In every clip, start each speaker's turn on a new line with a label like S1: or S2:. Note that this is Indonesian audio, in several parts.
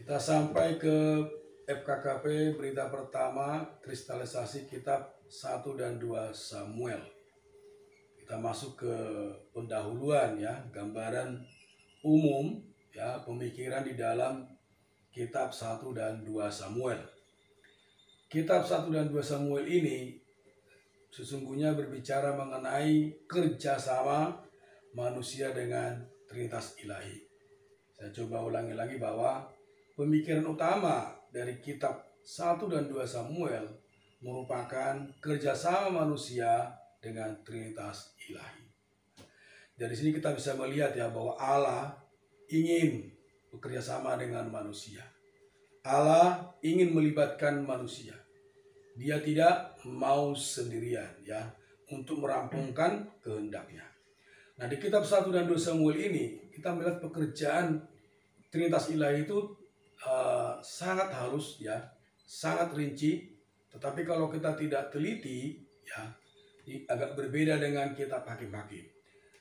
S1: Kita sampai ke FKKP berita pertama kristalisasi kitab 1 dan 2 Samuel. Kita masuk ke pendahuluan ya, gambaran umum ya, pemikiran di dalam kitab 1 dan 2 Samuel. Kitab 1 dan 2 Samuel ini sesungguhnya berbicara mengenai kerjasama manusia dengan Trinitas Ilahi. Saya coba ulangi lagi bahwa pemikiran utama dari kitab 1 dan 2 Samuel merupakan kerjasama manusia dengan Trinitas Ilahi. Dari sini kita bisa melihat ya bahwa Allah ingin bekerjasama dengan manusia. Allah ingin melibatkan manusia. Dia tidak mau sendirian ya untuk merampungkan kehendaknya. Nah, di kitab 1 dan 2 Samuel ini kita melihat pekerjaan Trinitas Ilahi itu sangat halus ya, sangat rinci. Tetapi kalau kita tidak teliti ya, agak berbeda dengan kitab Hakim-Hakim.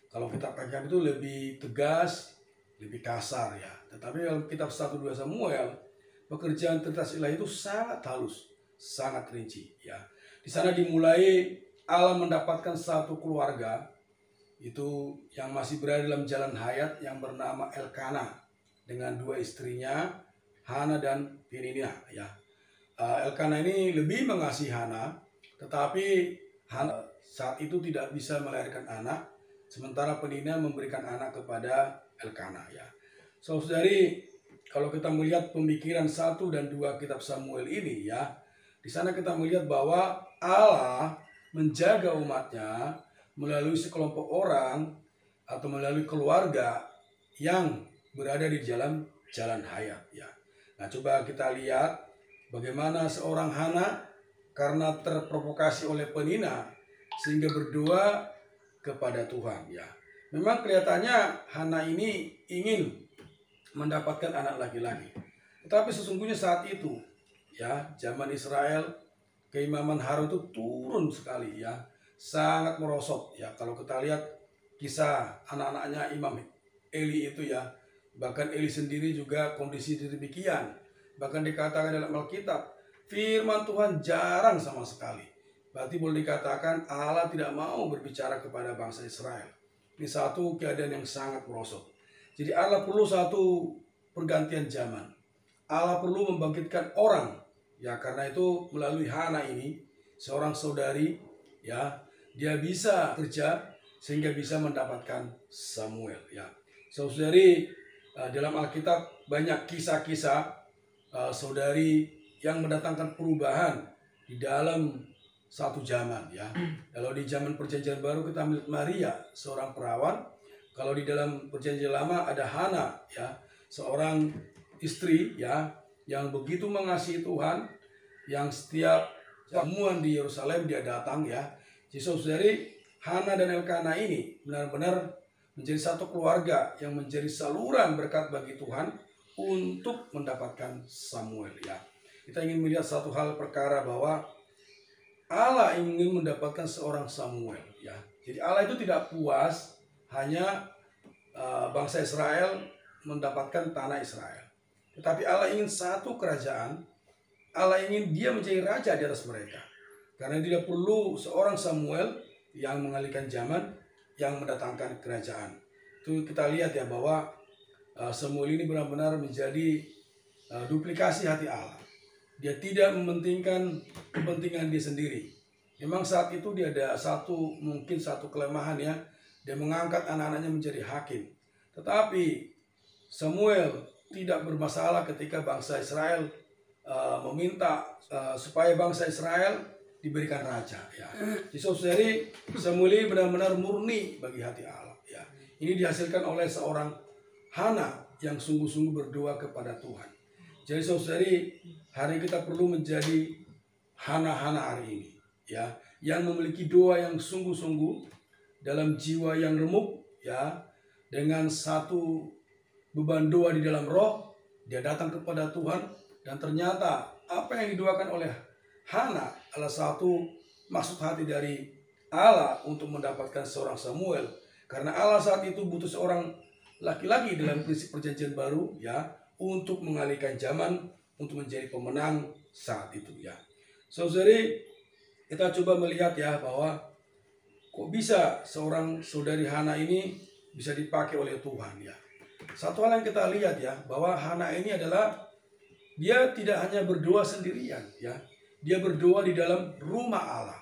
S1: Kalau kitab Hakim itu lebih tegas, lebih kasar ya. Tetapi dalam kitab 1 2 Samuel, pekerjaan Trinitas Ilahi itu sangat halus, sangat rinci ya. Di sana dimulai Allah mendapatkan satu keluarga itu yang masih berada dalam jalan hayat yang bernama Elkana dengan dua istrinya Hana dan Penina ya. Elkana ini lebih mengasihi Hana, tetapi Hana saat itu tidak bisa melahirkan anak, sementara Penina memberikan anak kepada Elkana ya. Saudari, kalau kita melihat pemikiran 1 dan 2 kitab Samuel ini ya, di sana kita melihat bahwa Allah menjaga umatnya melalui sekelompok orang atau melalui keluarga yang berada di jalan hayat ya. Nah, coba kita lihat bagaimana seorang Hana karena terprovokasi oleh Penina sehingga berdoa kepada Tuhan ya. Memang kelihatannya Hana ini ingin mendapatkan anak laki-laki. Tetapi sesungguhnya saat itu ya, zaman Israel, keimaman Harun itu turun sekali ya, sangat merosot ya. Kalau kita lihat kisah anak-anaknya Imam Eli itu ya, bahkan Eli sendiri juga kondisi demikian. Bahkan dikatakan dalam Alkitab, firman Tuhan jarang sama sekali. Berarti boleh dikatakan Allah tidak mau berbicara kepada bangsa Israel. Ini satu keadaan yang sangat merosot. Jadi Allah perlu satu pergantian zaman. Allah perlu membangkitkan orang. Ya, karena itu melalui Hana ini, seorang saudari, ya, dia bisa kerja sehingga bisa mendapatkan Samuel. Ya, saudari, dalam Alkitab banyak kisah-kisah saudari yang mendatangkan perubahan di dalam satu zaman. Ya, kalau di zaman Perjanjian Baru kita melihat Maria, seorang perawan. Kalau di dalam Perjanjian Lama ada Hana, ya, seorang istri, ya, yang begitu mengasihi Tuhan, yang setiap jamuan di Yerusalem dia datang ya. Jadi saudari, Hana dan Elkana ini benar-benar menjadi satu keluarga yang menjadi saluran berkat bagi Tuhan untuk mendapatkan Samuel ya. Kita ingin melihat satu hal perkara bahwa Allah ingin mendapatkan seorang Samuel ya. Jadi Allah itu tidak puas hanya bangsa Israel mendapatkan tanah Israel. Tetapi Allah ingin satu kerajaan, Allah ingin dia menjadi raja di atas mereka. Karena tidak perlu seorang Samuel yang mengalihkan zaman, yang mendatangkan kerajaan. Itu kita lihat ya bahwa Samuel ini benar-benar menjadi duplikasi hati Allah. Dia tidak mementingkan kepentingan dia sendiri. Memang saat itu dia ada mungkin satu kelemahan ya. Dia mengangkat anak-anaknya menjadi hakim. Tetapi Samuel tidak bermasalah ketika bangsa Israel meminta supaya bangsa Israel diberikan raja ya. Jadi saudari, Samuel ini benar-benar murni bagi hati Allah ya. Ini dihasilkan oleh seorang Hana yang sungguh-sungguh berdoa kepada Tuhan. Jadi saudari, hari kita perlu menjadi Hana-Hana hari ini ya, yang memiliki doa yang sungguh-sungguh dalam jiwa yang remuk ya, dengan satu beban doa di dalam roh, dia datang kepada Tuhan dan ternyata apa yang didoakan oleh Hana adalah satu maksud hati dari Allah untuk mendapatkan seorang Samuel. Karena Allah saat itu butuh seorang laki-laki dalam prinsip Perjanjian Baru ya, untuk mengalihkan zaman, untuk menjadi pemenang saat itu ya. Saudari, kita coba melihat ya bahwa kok bisa seorang saudari Hana ini bisa dipakai oleh Tuhan ya. Satu hal yang kita lihat ya, bahwa Hana ini adalah dia tidak hanya berdoa sendirian ya. Dia berdoa di dalam rumah Allah.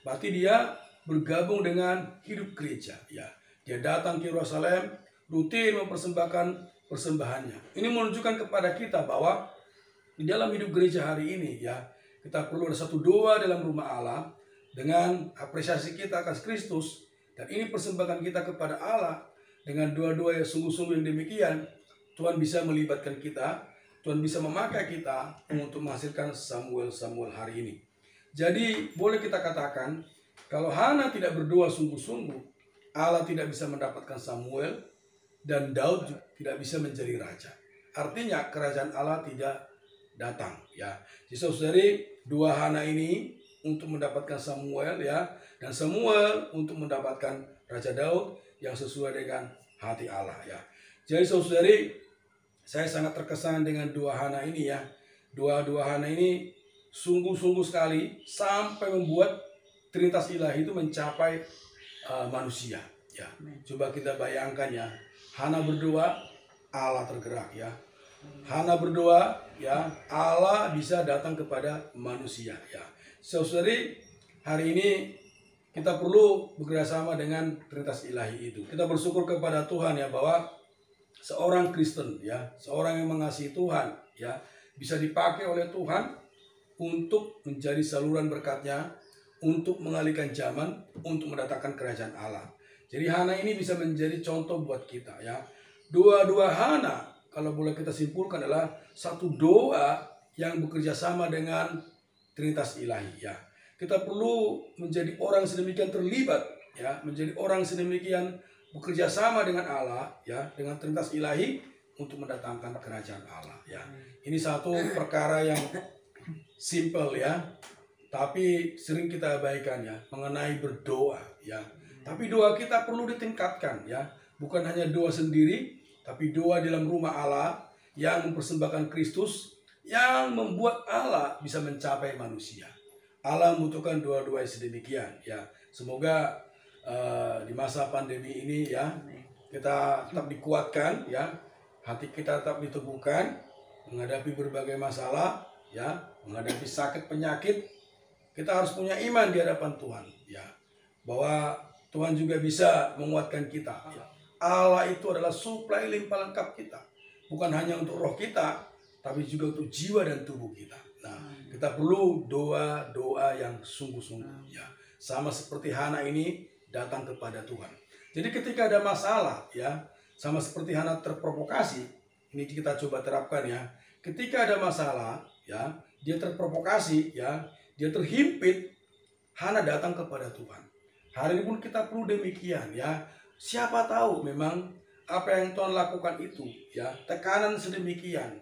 S1: Berarti dia bergabung dengan hidup gereja ya. Dia datang ke Yerusalem, rutin mempersembahkan persembahannya. Ini menunjukkan kepada kita bahwa di dalam hidup gereja hari ini ya, kita perlu ada satu doa dalam rumah Allah dengan apresiasi kita akan Kristus, dan ini persembahan kita kepada Allah dengan doa-doa yang sungguh-sungguh yang demikian. Tuhan bisa melibatkan kita, Tuhan bisa memakai kita untuk menghasilkan Samuel hari ini. Jadi boleh kita katakan, kalau Hana tidak berdoa sungguh-sungguh, Allah tidak bisa mendapatkan Samuel, dan Daud juga tidak bisa menjadi raja. Artinya kerajaan Allah tidak datang ya. Jadi saudari, dua Hana ini untuk mendapatkan Samuel ya, dan Samuel untuk mendapatkan Raja Daud yang sesuai dengan hati Allah ya. Jadi saudari, saya sangat terkesan dengan dua Hana ini ya. Dua Hana ini sungguh-sungguh sekali sampai membuat Trinitas Ilahi itu mencapai manusia ya. Coba kita bayangkan ya, Hana berdoa, Allah tergerak ya. Hana berdoa ya, Allah bisa datang kepada manusia ya. Saudari, hari ini kita perlu bekerjasama dengan Trinitas Ilahi itu. Kita bersyukur kepada Tuhan ya, bahwa seorang Kristen ya, seorang yang mengasihi Tuhan ya, bisa dipakai oleh Tuhan untuk menjadi saluran berkat-Nya, untuk mengalihkan zaman, untuk mendatangkan kerajaan Allah. Jadi Hana ini bisa menjadi contoh buat kita ya. Dua Hana, kalau boleh kita simpulkan, adalah satu doa yang bekerja sama dengan Trinitas Ilahi ya. Kita perlu menjadi orang sedemikian terlibat ya, menjadi orang sedemikian bekerja sama dengan Allah ya, dengan Trinitas Ilahi untuk mendatangkan kerajaan Allah ya. Ini satu perkara yang simple ya, tapi sering kita abaikan ya, mengenai berdoa ya. Tapi doa kita perlu ditingkatkan ya, bukan hanya doa sendiri, tapi doa dalam rumah Allah yang mempersembahkan Kristus, yang membuat Allah bisa mencapai manusia. Allah membutuhkan doa-doa yang sedemikian ya. Semoga di masa pandemi ini ya, kita tetap dikuatkan ya, hati kita tetap diteguhkan menghadapi berbagai masalah ya, menghadapi sakit penyakit. Kita harus punya iman di hadapan Tuhan ya, bahwa Tuhan juga bisa menguatkan kita ya. Allah itu adalah suplai limpah lengkap kita, bukan hanya untuk roh kita, tapi juga untuk jiwa dan tubuh kita. Nah, kita perlu doa-doa yang sungguh-sungguh ya, sama seperti Hana ini datang kepada Tuhan. Jadi ketika ada masalah ya, sama seperti Hana terprovokasi, ini kita coba terapkan ya. Ketika ada masalah ya, dia terprovokasi ya, dia terhimpit, Hana datang kepada Tuhan. Hari ini pun kita perlu demikian ya. Siapa tahu memang apa yang Tuhan lakukan itu ya, tekanan sedemikian,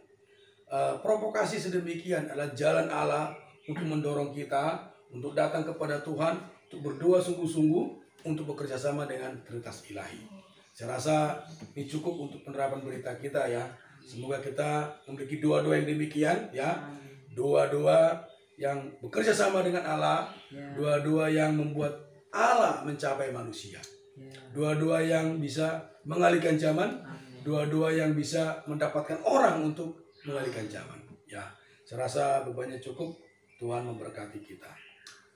S1: provokasi sedemikian adalah jalan Allah untuk mendorong kita untuk datang kepada Tuhan, untuk berdoa sungguh-sungguh, untuk bekerja sama dengan Trinitas Ilahi. Saya rasa ini cukup untuk penerapan berita kita ya. Semoga kita memiliki doa-doa yang demikian ya, doa-doa yang bekerja sama dengan Allah, doa-doa yang membuat Allah mencapai manusia, doa-doa yang bisa mengalihkan zaman, doa-doa yang bisa mendapatkan orang untuk mengalihkan zaman ya. Saya rasa bebannya cukup. Tuhan memberkati kita.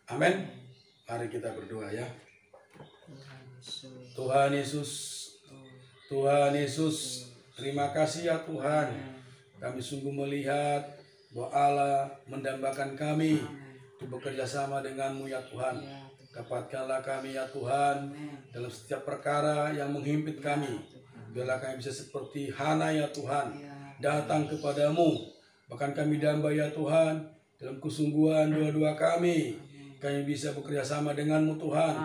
S1: Amin. Mari kita berdoa ya. Tuhan Yesus, Tuhan Yesus, terima kasih ya Tuhan. Kami sungguh melihat bahwa Allah mendambakan kami untuk bekerja sama denganmu ya Tuhan. Dapatkanlah kami ya Tuhan dalam setiap perkara yang menghimpit kami. Biarlah kami bisa seperti Hana ya Tuhan, datang kepadamu. Bahkan kami damba ya Tuhan, dalam kesungguhan doa-doa kami bisa bekerja sama denganmu Tuhan.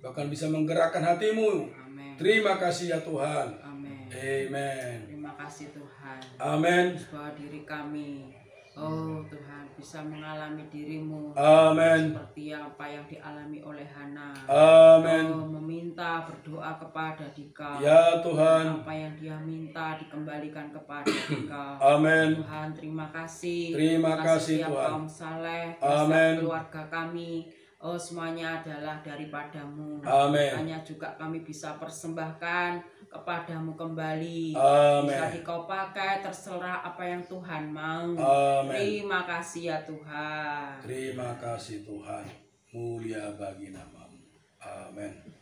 S1: Bahkan bisa menggerakkan hatimu. Terima kasih ya Tuhan.
S2: Amin.
S1: Amen.
S2: Terima kasih Tuhan.
S1: Amin.
S2: Bahwa diri kami Oh Tuhan, bisa mengalami dirimu
S1: Amin.
S2: seperti apa yang dialami oleh Hana.
S1: Amin.
S2: Oh, meminta berdoa kepada Dikau.
S1: Ya Tuhan.
S2: Apa yang dia minta dikembalikan kepada Dikau.
S1: Amin.
S2: Tuhan, terima kasih.
S1: Terima kasih
S2: setiap
S1: Tuhan.
S2: kaum saleh,
S1: Amin.
S2: keluarga kami. Oh, semuanya adalah daripadamu.
S1: Amin.
S2: Hanya juga kami bisa persembahkan kepadamu kembali.
S1: Amin.
S2: Bisa Dikau pakai, terserah apa yang Tuhan mau.
S1: Amin.
S2: Terima kasih ya Tuhan.
S1: Terima kasih Tuhan. Mulia bagi namamu. Amin.